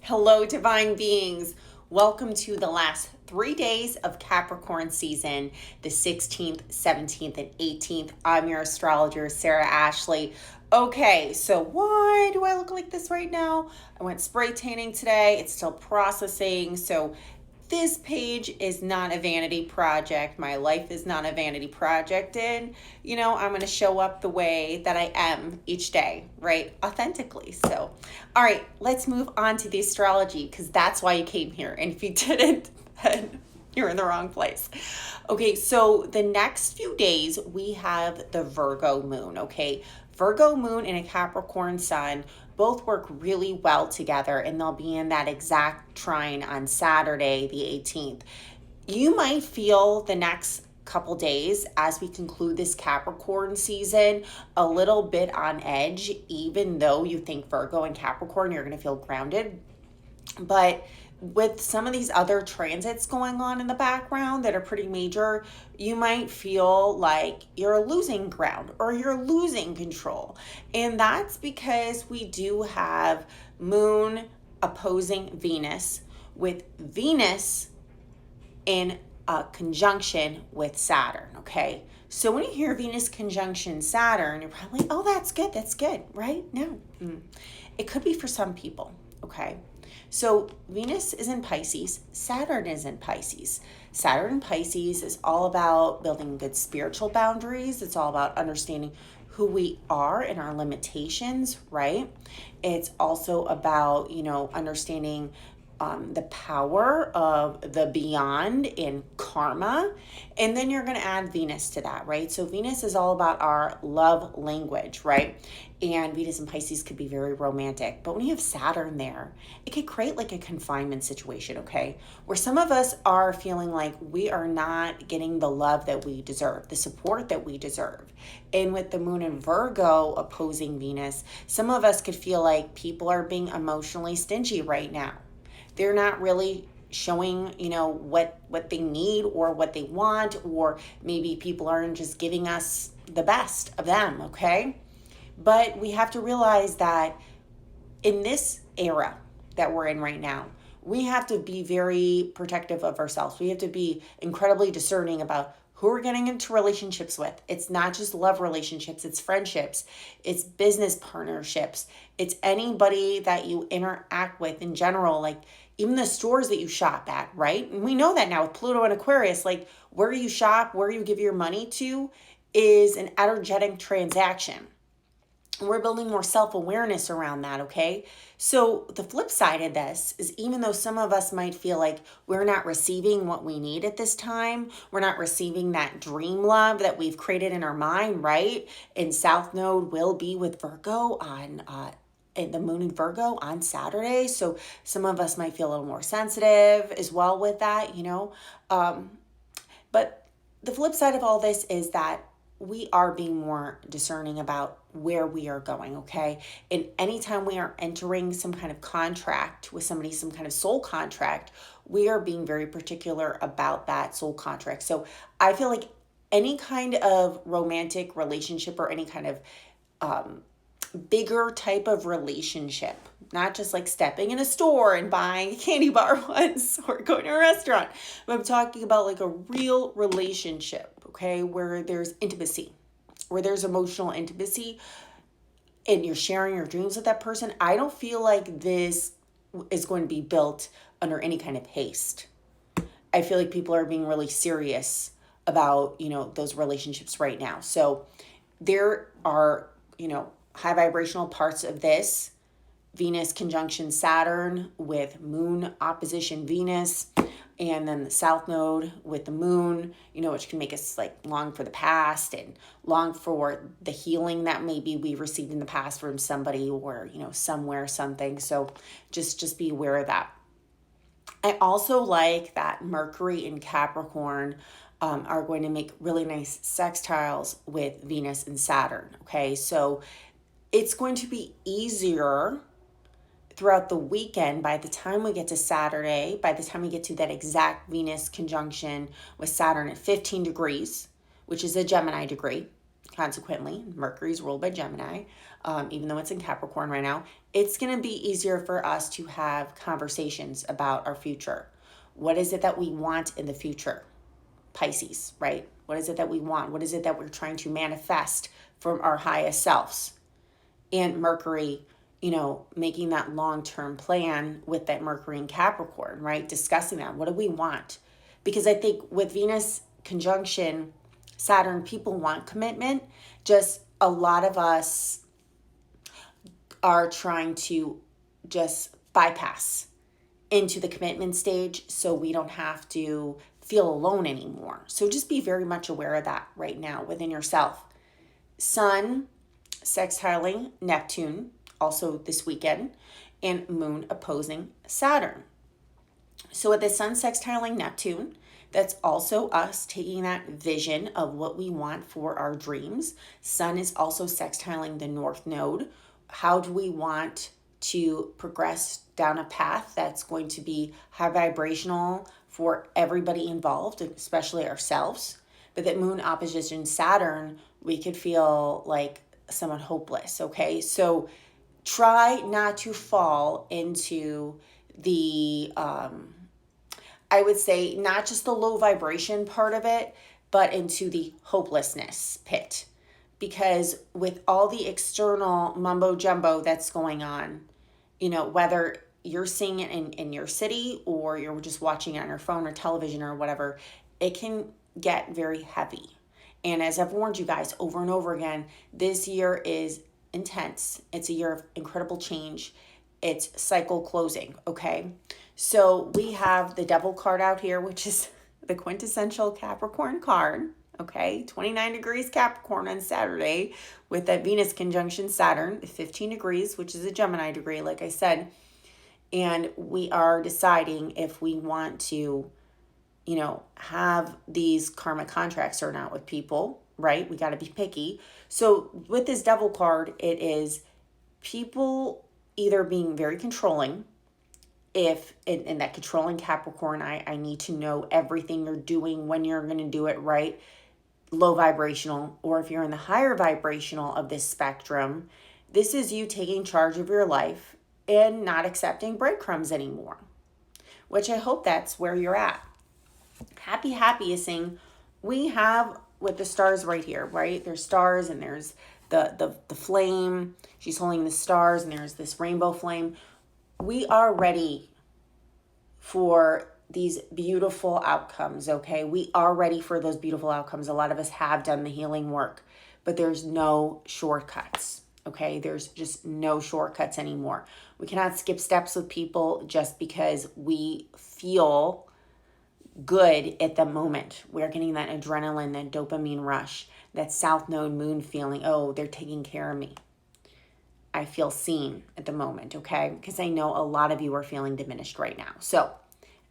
Hello, divine beings. Welcome to the last 3 days of Capricorn season, the 16th, 17th, and 18th. I'm your astrologer, Sarah Ashley. Okay, so why do I look like this right now? I went spray tanning today. It's still processing. So this page is not a vanity project. My life is not a vanity project. And, I'm going to show up the way that I am each day, right? Authentically. So, all right, let's move on to the astrology because that's why you came here. And if you didn't, then you're in the wrong place. Okay, so the next few days we have the Virgo moon, okay? Virgo moon and a Capricorn sun both work really well together, and they'll be in that exact trine on Saturday, the 18th. You might feel the next couple days as we conclude this Capricorn season a little bit on edge, even though you think Virgo and Capricorn, you're going to feel grounded. But with some of these other transits going on in the background that are pretty major, you might feel like you're losing ground or you're losing control. And that's because we do have Moon opposing Venus, with Venus in a conjunction with Saturn, okay? So when you hear Venus conjunction Saturn, you're probably, oh, that's good, right? No. It could be for some people, okay? So Venus is in Pisces, Saturn is in Pisces. Saturn in Pisces is all about building good spiritual boundaries. It's all about understanding who we are and our limitations, right? It's also about, understanding the power of the beyond in karma. And then you're going to add Venus to that, right? So Venus is all about our love language, right? And Venus and Pisces could be very romantic. But when you have Saturn there, it could create like a confinement situation, okay? Where some of us are feeling like we are not getting the love that we deserve, the support that we deserve. And with the moon in Virgo opposing Venus, some of us could feel like people are being emotionally stingy right now. They're not really showing, what they need or what they want, or maybe people aren't just giving us the best of them, okay? But we have to realize that in this era that we're in right now, we have to be very protective of ourselves. We have to be incredibly discerning about who we're getting into relationships with. It's not just love relationships, it's friendships, it's business partnerships, it's anybody that you interact with in general, like even the stores that you shop at, right? And we know that now with Pluto and Aquarius, like where you shop, where you give your money to is an energetic transaction. We're building more self-awareness around that, okay? So the flip side of this is, even though some of us might feel like we're not receiving what we need at this time, we're not receiving that dream love that we've created in our mind, right? And South Node will be with Virgo on the moon in Virgo on Saturday. So some of us might feel a little more sensitive as well with that, But the flip side of all this is that we are being more discerning about where we are going, okay? And anytime we are entering some kind of contract with somebody, some kind of soul contract, we are being very particular about that soul contract. So I feel like any kind of romantic relationship or any kind of bigger type of relationship, not just like stepping in a store and buying a candy bar once or going to a restaurant, but I'm talking about like a real relationship, okay, where there's intimacy, where there's emotional intimacy, and you're sharing your dreams with that person. I don't feel like this is going to be built under any kind of haste. I feel like people are being really serious about, those relationships right now. So there are, high vibrational parts of this. Venus conjunction Saturn with Moon opposition Venus, and then the South Node with the Moon, which can make us like long for the past and long for the healing that maybe we received in the past from somebody or, somewhere, something. So just be aware of that. I also like that Mercury and Capricorn are going to make really nice sextiles with Venus and Saturn, okay? So it's going to be easier throughout the weekend. By the time we get to Saturday, by the time we get to that exact Venus conjunction with Saturn at 15 degrees, which is a Gemini degree, Consequently, Mercury's ruled by Gemini, even though it's in Capricorn right now. It's going to be easier for us to have conversations about our future. What is it that we want in the future? Pisces, right? What is it that we want? What is it that we're trying to manifest from our highest selves? And Mercury, making that long-term plan with that Mercury in Capricorn, right? Discussing that. What do we want? Because I think with Venus conjunction Saturn, people want commitment. Just a lot of us are trying to just bypass into the commitment stage so we don't have to feel alone anymore. So just be very much aware of that right now within yourself. Sun sextiling Neptune also this weekend, and Moon opposing Saturn. So with the Sun sextiling Neptune, that's also us taking that vision of what we want for our dreams. Sun is also sextiling the North Node. How do we want to progress down a path that's going to be high vibrational for everybody involved, especially ourselves? But that Moon opposition Saturn, we could feel like somewhat hopeless, okay? So try not to fall into the I would say not just the low vibration part of it, but into the hopelessness pit. Because with all the external mumbo jumbo that's going on, whether you're seeing it in your city or you're just watching it on your phone or television or whatever, it can get very heavy. And as I've warned you guys over and over again, this year is intense. It's a year of incredible change. It's cycle closing, okay? So we have the Devil card out here, which is the quintessential Capricorn card, okay? 29 degrees Capricorn on Saturday with that Venus conjunction Saturn, 15 degrees, which is a Gemini degree, like I said. And we are deciding if we want to, have these karmic contracts or not with people, right? We got to be picky. So with this Devil card, it is people either being very controlling. If in that controlling Capricorn, I need to know everything you're doing, when you're going to do it, right? Low vibrational. Or if you're in the higher vibrational of this spectrum, this is you taking charge of your life and not accepting breadcrumbs anymore, which I hope that's where you're at. Happy is saying we have with the stars right here, right? There's stars and there's the flame. She's holding the stars and there's this rainbow flame. We are ready for these beautiful outcomes, okay? We are ready for those beautiful outcomes. A lot of us have done the healing work, but there's no shortcuts, okay? There's just no shortcuts anymore. We cannot skip steps with people just because we feel good at the moment. We're getting that adrenaline, that dopamine rush, that South Node moon feeling, oh, they're taking care of me. I feel seen at the moment, okay? Because I know a lot of you are feeling diminished right now. So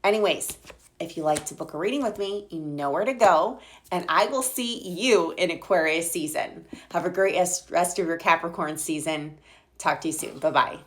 anyways, if you like to book a reading with me, you know where to go. And I will see you in Aquarius season. Have a great rest of your Capricorn season. Talk to you soon. Bye-bye.